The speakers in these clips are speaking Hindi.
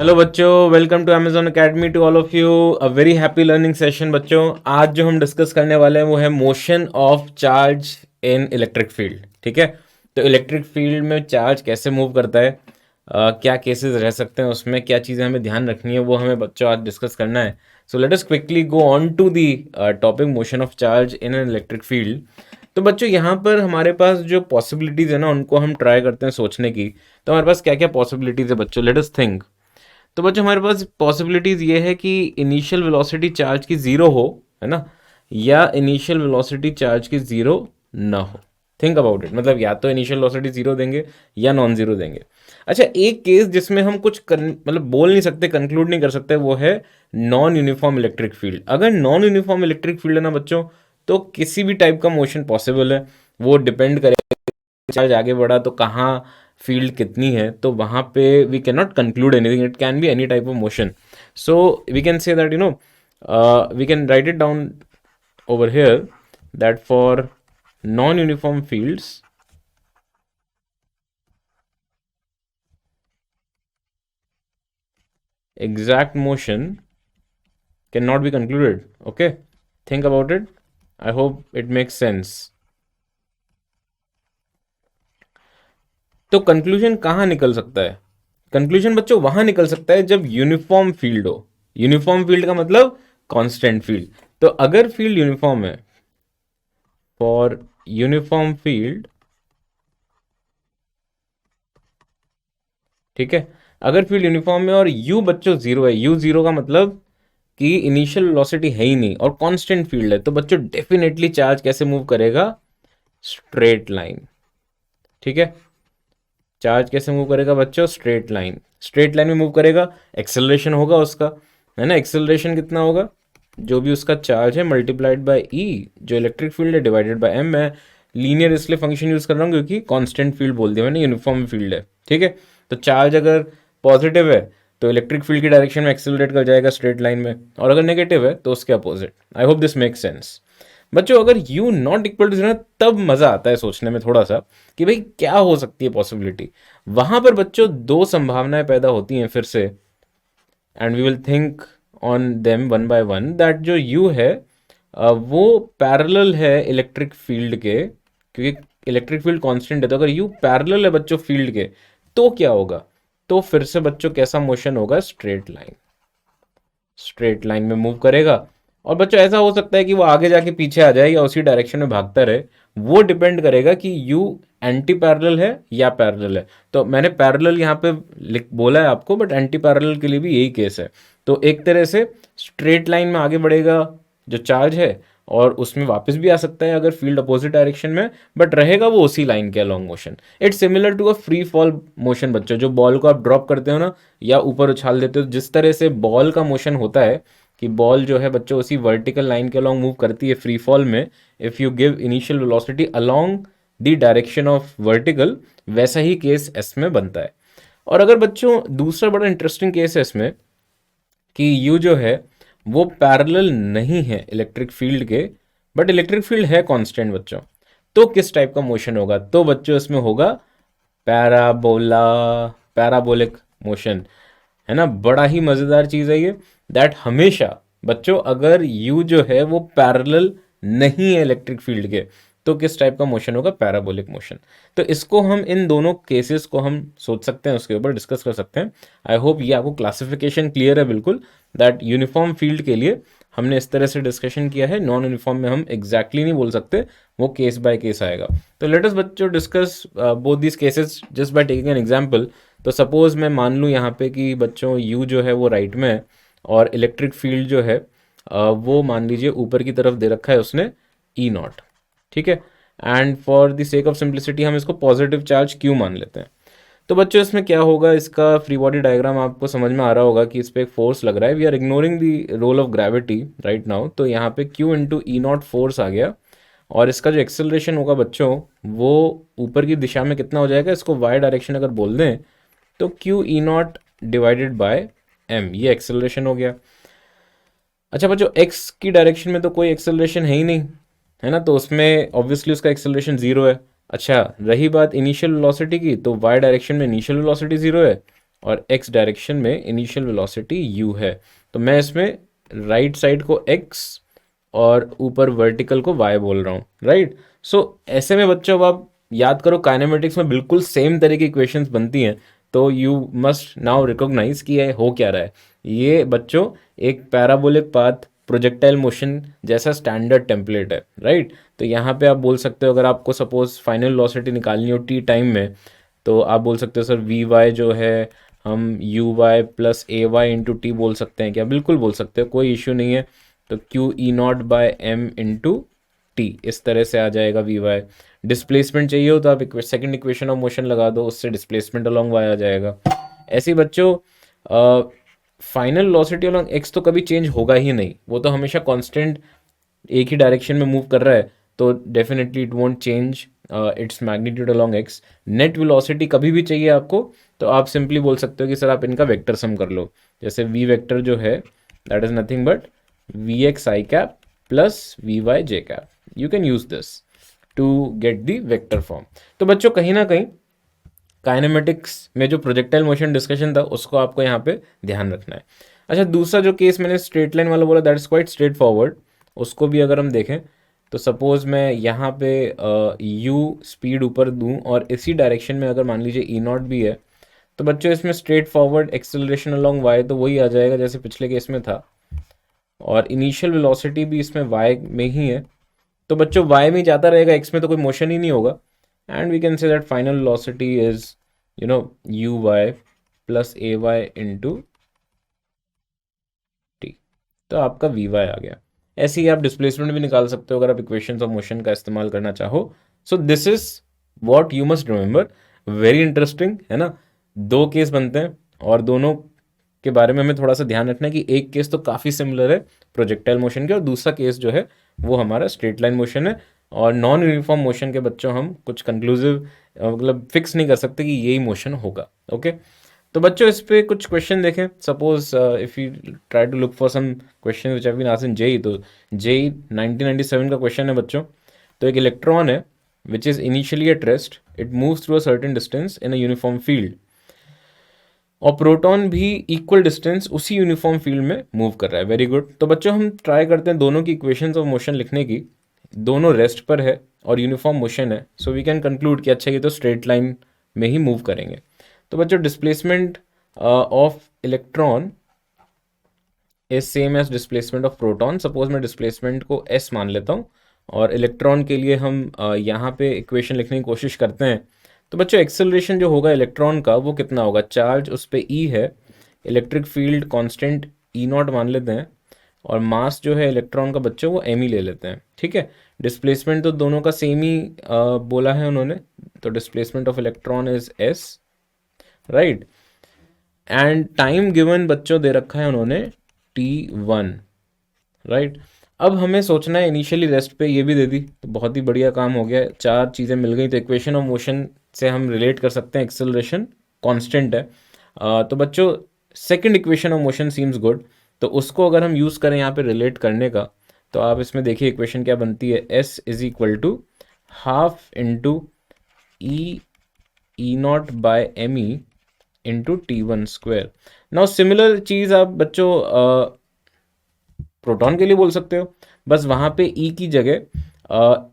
हेलो बच्चों, welcome to Amazon academy to all of you. A very happy learning session. बच्चों, आज जो हम डिस्कस करने वाले हैं वो है motion of charge in electric field. ठीक है, तो इलेक्ट्रिक फील्ड में चार्ज कैसे मूव करता है, क्या केसेस रह सकते हैं उसमें, क्या चीज़ें हमें ध्यान रखनी है, वो हमें बच्चों आज डिस्कस करना है। So let us quickly go on to the topic motion of charge in an electric field. तो बच्चों, यहाँ पर हमारे पास जो पॉसिबिलिटीज़ है ना, उनको हम ट्राई करते हैं सोचने की। तो हमारे पास क्या क्या पॉसिबिलिटीज़ है बच्चों, लेट अस थिंक। तो बच्चों, हमारे पास पॉसिबिलिटीज़ ये है कि इनिशियल वेलोसिटी चार्ज की ज़ीरो हो, है ना, या इनिशियल वेलोसिटी चार्ज की ज़ीरो ना हो। थिंक अबाउट इट, मतलब या तो इनिशियल वेलोसिटी ज़ीरो देंगे या नॉन ज़ीरो देंगे। अच्छा, एक केस जिसमें हम कुछ मतलब बोल नहीं सकते, कंक्लूड नहीं कर सकते, वो है नॉन यूनिफॉर्म इलेक्ट्रिक फील्ड। अगर नॉन यूनिफॉर्म इलेक्ट्रिक फील्ड है ना बच्चों, तो किसी भी टाइप का मोशन पॉसिबल है। वो डिपेंड करेगा चार्ज आगे बढ़ा तो कहाँ फील्ड कितनी है, तो वहाँ पे we can not conclude anything, it can be any type of motion. So we can say that we can write it down over here that for non-uniform fields exact motion cannot be concluded. Okay, think about it. I hope it makes sense. तो कंक्लूजन कहाँ निकल सकता है? कंक्लूजन बच्चों वहां निकल सकता है जब यूनिफॉर्म फील्ड हो। यूनिफॉर्म फील्ड का मतलब कांस्टेंट फील्ड। तो अगर फील्ड यूनिफॉर्म है, फॉर यूनिफॉर्म फील्ड, ठीक है, अगर फील्ड यूनिफॉर्म है और यू बच्चों जीरो है, यू जीरो का मतलब कि इनिशियल वेलोसिटी है ही नहीं और कांस्टेंट फील्ड है, तो बच्चों डेफिनेटली चार्ज कैसे मूव करेगा? Straight line. ठीक है, चार्ज कैसे मूव करेगा बच्चों? Straight line. स्ट्रेट लाइन में मूव करेगा, एक्सेलरेशन होगा उसका, है ना। एक्सेलरेशन कितना होगा? जो भी उसका चार्ज है मल्टीप्लाइड बाय ई, जो इलेक्ट्रिक फील्ड है, डिवाइडेड बाय एम। मैं लीनियर इसलिए फंक्शन यूज कर रहा हूँ क्योंकि कांस्टेंट फील्ड बोल दिया मैंने, यूनिफॉर्म फील्ड है। ठीक है, तो चार्ज अगर पॉजिटिव है तो इलेक्ट्रिक फील्ड की डायरेक्शन में एक्सेलरेट कर जाएगा स्ट्रेट लाइन में, और अगर नेगेटिव है तो उसके opposite. I hope this make sense. बच्चों, अगर you not equal to zero, तब मजा आता है सोचने में थोड़ा सा कि भाई क्या हो सकती है पॉसिबिलिटी। वहां पर बच्चों दो संभावनाएं पैदा होती हैं फिर से, and we will think on them one by one. That जो यू है वो पैरेलल है इलेक्ट्रिक फील्ड के, क्योंकि इलेक्ट्रिक फील्ड कांस्टेंट है। तो अगर यू पैरेलल है बच्चों फील्ड के, तो क्या होगा? तो फिर से बच्चों कैसा मोशन होगा? Straight line. स्ट्रेट लाइन में मूव करेगा। और बच्चों ऐसा हो सकता है कि वो आगे जाके पीछे आ जाए या उसी डायरेक्शन में भागता रहे। वो डिपेंड करेगा कि यू एंटी पैरेलल है या पैरेलल है। तो मैंने पैरेलल यहाँ पे लिख बोला है आपको, बट एंटी पैरेलल के लिए भी यही केस है। तो एक तरह से स्ट्रेट लाइन में आगे बढ़ेगा जो चार्ज है, और उसमें वापस भी आ सकता है अगर फील्ड अपोजिट डायरेक्शन में, बट रहेगा वो उसी लाइन के along motion. It's similar to a free fall motion बच्चों। जो बॉल को आप ड्रॉप करते हो ना, या ऊपर उछाल देते हो, जिस तरह से बॉल का मोशन होता है कि बॉल जो है बच्चों उसी वर्टिकल लाइन के अलॉन्ग मूव करती है फ्री फॉल में, if you give initial velocity along the direction of vertical, वैसा ही केस इसमें बनता है। और अगर बच्चों दूसरा बड़ा इंटरेस्टिंग केस है इसमें कि यू जो है वो पैरेलल नहीं है इलेक्ट्रिक फील्ड के, बट इलेक्ट्रिक फील्ड है कांस्टेंट बच्चों, तो किस टाइप का मोशन होगा? तो बच्चों इसमें होगा पैराबोला, पैराबोलिक मोशन, है ना। बड़ा ही मज़ेदार चीज़ है ये, दैट हमेशा बच्चों अगर यू जो है वो पैरेलल नहीं है इलेक्ट्रिक फील्ड के, तो किस टाइप का मोशन होगा? Parabolic motion. तो इसको हम इन दोनों केसेस को हम सोच सकते हैं, उसके ऊपर डिस्कस कर सकते हैं। आई होप ये आपको क्लासिफिकेशन क्लियर है बिल्कुल, दैट यूनिफॉर्म फील्ड के लिए हमने इस तरह से डिस्कशन किया है। नॉन यूनिफॉर्म में हम एग्जैक्टली नहीं बोल सकते, वो केस बाय केस आएगा। तो लेट अस बच्चों discuss both these cases just by taking an example. तो सपोज मैं मान लूँ यहाँ पे कि बच्चों यू जो है वो राइट में है, और इलेक्ट्रिक फील्ड जो है वो मान लीजिए ऊपर की तरफ दे रखा है उसने ई नॉट। ठीक है, and for the sake of simplicity हम इसको पॉजिटिव चार्ज क्यू मान लेते हैं। तो बच्चों इसमें क्या होगा, इसका फ्री बॉडी डायग्राम आपको समझ में आ रहा होगा कि इस पर एक फोर्स लग रहा है। We are ignoring the role of gravity right now. तो यहाँ पे q into E naught force आ गया, और इसका जो एक्सेलरेशन होगा बच्चों वो ऊपर की दिशा में कितना हो जाएगा? इसको वाई डायरेक्शन अगर बोल दें तो q E naught divided by m, ये एक्सेलरेशन हो गया। अच्छा बच्चों, एक्स की डायरेक्शन में तो कोई एक्सेलरेशन है ही नहीं, है ना, तो उसमें ऑब्वियसली उसका एक्सेलरेशन जीरो है। अच्छा, रही बात इनिशियल वेलोसिटी की, तो वाई डायरेक्शन में इनिशियल वेलोसिटी जीरो है, और x डायरेक्शन में इनिशियल वेलोसिटी u है। तो मैं इसमें राइट साइड को x और ऊपर वर्टिकल को y बोल रहा हूँ, राइट। सो ऐसे में बच्चों, अब आप याद करो, काइनेमेटिक्स में बिल्कुल सेम तरह की इक्वेशंस बनती हैं, तो यू मस्ट नाउ रिकॉग्नाइज कि ये हो क्या रहा है। ये बच्चों एक पैराबोलिक पाथ प्रोजेक्टाइल मोशन जैसा स्टैंडर्ड टेम्पलेट है, राइट। तो यहाँ पे आप बोल सकते हो, अगर आपको सपोज फाइनल वेलोसिटी निकालनी हो टी टाइम में, तो आप बोल सकते हो सर वी वाई जो है हम u y plus a y into t बोल सकते हैं क्या? बिल्कुल बोल सकते हो, कोई इश्यू नहीं है। तो q E naught by m into t इस तरह से आ जाएगा वी वाई। डिस्प्लेसमेंट चाहिए हो तो आप सेकंड इक्वेशन ऑफ मोशन लगा दो, उससे डिस्प्लेसमेंट अलोंग वाई आ जाएगा। ऐसे ही बच्चों फाइनल वेलोसिटी अलोंग एक्स तो कभी चेंज होगा ही नहीं, वो तो हमेशा कांस्टेंट एक ही डायरेक्शन में मूव कर रहा है, तो definitely it won't change its magnitude along x. Net velocity कभी भी चाहिए आपको, तो आप सिंपली बोल सकते हो कि सर आप इनका वेक्टर सम कर लो। जैसे वी वेक्टर जो है that is nothing but v x i cap plus v y j cap. You can use this to get the vector form. तो बच्चों कहीं ना कहीं काइनेमेटिक्स में जो प्रोजेक्टाइल मोशन डिस्कशन था उसको आपको यहाँ पे ध्यान रखना है। अच्छा, दूसरा जो केस मैंने स्ट्रेट लाइन वाला बोला that is quite straight forward, उसको भी अगर हम देखें तो सपोज मैं यहाँ पे यू स्पीड ऊपर दूँ और इसी डायरेक्शन में अगर मान लीजिए ई नॉट भी है, तो बच्चों इसमें straightforward acceleration along y तो वही आ जाएगा जैसे पिछले केस में था, और इनिशियल वेलोसिटी भी इसमें वाई में ही है, तो बच्चों वाई में जाता रहेगा, एक्स में तो कोई मोशन ही नहीं होगा। And we can say that final velocity is u y plus a y into t. तो आपका वी वाई आ गया। ऐसे ही आप डिस्प्लेसमेंट भी निकाल सकते हो अगर आप इक्वेशंस ऑफ मोशन का इस्तेमाल करना चाहो। So this is what you must remember. Very interesting है ना। दो केस बनते हैं और दोनों के बारे में हमें थोड़ा सा ध्यान रखना है कि एक केस तो काफ़ी सिमिलर है प्रोजेक्टाइल मोशन के, और दूसरा केस जो है वो हमारा स्ट्रेट लाइन मोशन है। और नॉन यूनिफॉर्म मोशन के बच्चों हम कुछ कंक्लूसिव मतलब फिक्स नहीं कर सकते कि यही मोशन होगा। ओके, तो बच्चों इस पे कुछ क्वेश्चन देखें। Suppose if you try to look for some question which have been asked in JEE, तो जेई 1997 का क्वेश्चन है बच्चों। तो एक इलेक्ट्रॉन है which is initially at rest, it moves through a certain distance in a uniform field, और प्रोटॉन भी इक्वल डिस्टेंस उसी यूनिफॉर्म फील्ड में मूव कर रहा है। Very good. तो बच्चों हम ट्राई करते हैं दोनों की इक्वेशंस ऑफ मोशन लिखने की। दोनों रेस्ट पर है और यूनिफॉर्म मोशन है, सो वी कैन कंक्लूड कि अच्छा ये तो स्ट्रेट लाइन में ही मूव करेंगे। तो बच्चों displacement of electron is same as displacement of proton. Suppose मैं डिस्प्लेसमेंट को एस मान लेता हूँ और इलेक्ट्रॉन के लिए हम यहाँ पे इक्वेशन लिखने की कोशिश करते हैं। तो बच्चों एक्सेलरेशन जो होगा इलेक्ट्रॉन का वो कितना होगा? चार्ज उस पर ई है, electric field constant E not मान लेते हैं, और मास जो है इलेक्ट्रॉन का बच्चों वो एम ही ले लेते हैं। ठीक है, डिस्प्लेसमेंट तो दोनों का सेम ही बोला है उन्होंने, तो displacement of electron is S, right. And time given बच्चों दे रखा है उन्होंने t1, राइट। अब हमें सोचना है, इनिशियली रेस्ट पे ये भी दे दी तो बहुत ही बढ़िया काम हो गया, चार चीज़ें मिल गई। तो इक्वेशन ऑफ मोशन से हम रिलेट कर सकते हैं एक्सेलरेशन कांस्टेंट है। तो बच्चों second equation of motion seems good, तो उसको अगर हम यूज़ करें यहाँ पे रिलेट करने का, तो आप इसमें देखिए इक्वेशन क्या बनती है, s is equal to half into E naught by m E into t one square. Now similar चीज़ आप बच्चों प्रोटॉन के लिए बोल सकते हो, बस वहाँ पे ई की जगह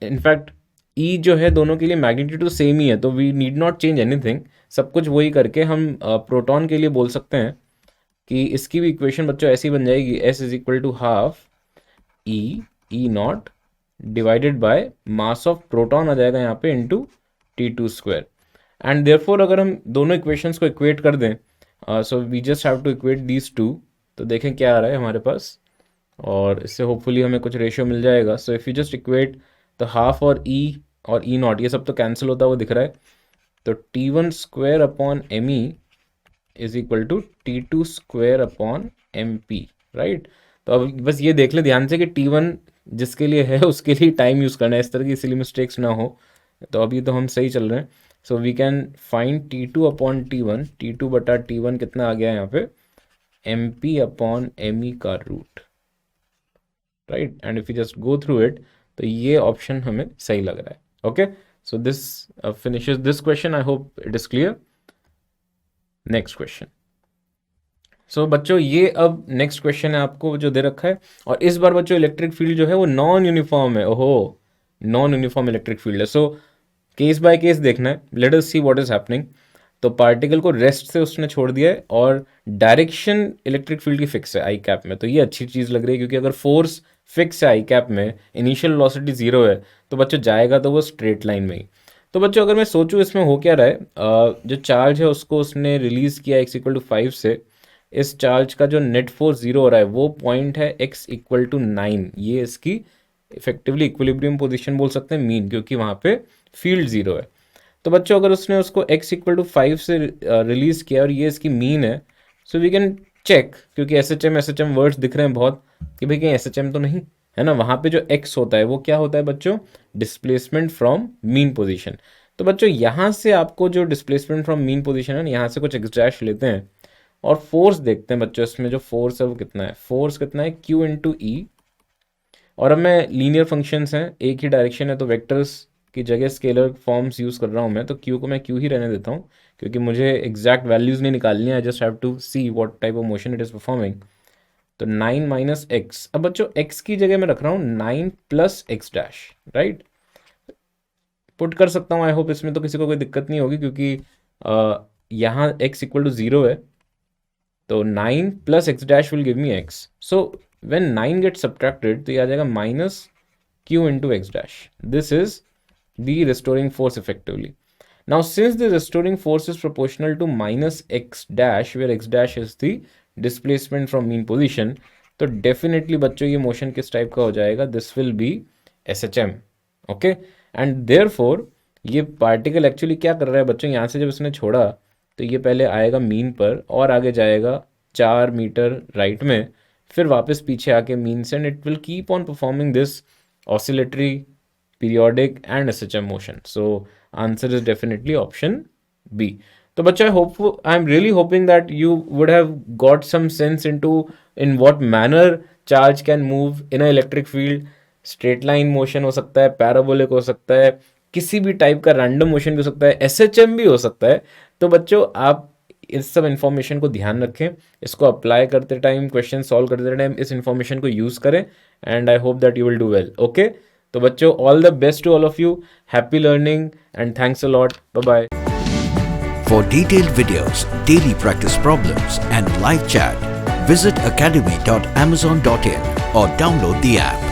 इनफैक्ट ई जो है दोनों के लिए मैग्नीट्यूड तो सेम ही है, तो we need not change anything, सब कुछ वही करके हम प्रोटॉन के लिए बोल सकते हैं कि इसकी भी इक्वेशन बच्चों ऐसी बन जाएगी, S is equal to half E naught divided by mass of proton आ जाएगा यहाँ पे into T two square. And therefore अगर हम दोनों इक्वेशंस को इक्वेट कर दें, so we just have to equate these two, तो देखें क्या आ रहा है हमारे पास, और इससे होपफुली हमें कुछ रेशियो मिल जाएगा। So if you just equate तो हाफ और ई नॉट ये सब तो कैंसिल होता हुआ दिख रहा है, तो t one square upon M e is equal to t two square upon m p, right. तो अब बस ये देख लें ध्यान से कि टी वन जिसके लिए है उसके लिए टाइम यूज़ करना है, इस तरह की इसलिए मिस्टेक्स ना हो। तो अभी तो हम सही चल रहे हैं। So we can find T two upon T one, T two बटा टी वन कितना आ गया यहाँ पे, M P upon M E का root, right. And if you just go through it, तो ये ऑप्शन हमें सही लग रहा है। Okay, so this finishes this question. I hope it is clear. Next question. सो बच्चों ये अब नेक्स्ट क्वेश्चन है आपको जो दे रखा है, और इस बार बच्चों इलेक्ट्रिक फील्ड जो है वो नॉन यूनिफॉर्म है। ओहो, नॉन यूनिफॉर्म इलेक्ट्रिक फील्ड है। सो केस बाय केस देखना है, let us see what is happening. तो पार्टिकल को रेस्ट से उसने छोड़ दिया है और डायरेक्शन इलेक्ट्रिक फील्ड की फिक्स है आई कैप में, तो ये अच्छी चीज़ लग रही है, क्योंकि अगर फोर्स फिक्स है आई कैप में, इनिशियल वेलोसिटी जीरो है, तो बच्चों जाएगा तो वो स्ट्रेट लाइन में ही। तो बच्चों अगर मैं सोचूं इसमें हो क्या रहा है, जो चार्ज है उसको उसने रिलीज किया x इक्वल टू 5 से, इस चार्ज का जो नेट फोर्स जीरो हो रहा है वो पॉइंट है x इक्वल टू 9, ये इसकी इफेक्टिवली इक्विलिब्रियम पोजीशन बोल सकते हैं, मीन, क्योंकि वहाँ पे फील्ड जीरो है। तो बच्चों अगर उसने उसको x इक्वल टू 5 से रिलीज किया और ये इसकी मीन है, सो वी कैन चेक, क्योंकि एस एच एम वर्ड्स दिख रहे हैं बहुत, कि भाई कहीं SHM तो नहीं है ना। वहाँ पे जो x होता है वो क्या होता है बच्चों, डिस्प्लेसमेंट फ्रॉम मीन पोजीशन। तो बच्चों यहाँ से आपको जो डिस्प्लेसमेंट फ्रॉम मीन पोजीशन है ना, यहाँ से कुछ x डैश लेते हैं और फोर्स देखते हैं बच्चों, इसमें जो फोर्स है वो कितना है, फोर्स कितना है Q इंटू ई। और अब मैं लीनियर फंक्शंस हैं, एक ही डायरेक्शन है, तो वेक्टर्स की जगह स्केलर फॉर्म्स यूज़ कर रहा हूँ मैं, तो Q को मैं Q ही रहने देता हूँ, क्योंकि मुझे एग्जैक्ट वैल्यूज़ नहीं निकालनी है, I just have to see what type of motion it is performing. तो 9 माइनस एक्स, अब बच्चों x की जगह मैं रख रहा हूँ 9 plus x dash, right, put कर सकता हूँ। आई होप इसमें तो किसी को कोई दिक्कत नहीं होगी, क्योंकि यहाँ x इक्वल टू 0 है, तो 9 plus x dash will give me x। So when 9 get subtracted तो ये आ जाएगा minus q into x dash. This is the restoring force effectively. Now since the restoring force is proportional to minus x dash, where x dash is the displacement from mean position, तो definitely बच्चों ये मोशन किस टाइप का हो जाएगा, this will be SHM, okay, and therefore ये पार्टिकल एक्चुअली क्या कर रहा है बच्चों, यहाँ से जब इसने छोड़ा तो ये पहले आएगा मीन पर और आगे जाएगा 4 मीटर राइट में, फिर वापस पीछे आके मीन से, and it will keep on performing this oscillatory, periodic and SHM motion. So answer is definitely option B. तो बच्चा I'm really hoping that you would have got some sense into in what manner charge can move in an electric field. Straight line motion हो सकता है, parabolic हो सकता है, किसी भी टाइप का random motion भी हो सकता है, SHM भी हो सकता है। तो बच्चों आप इस सब इन्फॉर्मेशन को ध्यान रखें, इसको अप्लाई करते टाइम, क्वेश्चन सॉल्व करते टाइम इस इन्फॉर्मेशन को यूज़ करें, and I hope that you will do well. Okay, तो बच्चों all the best to all of you, happy learning and thanks a lot, bye bye. For detailed videos, daily practice problems and live chat, visit academy.amazon.in or download the app.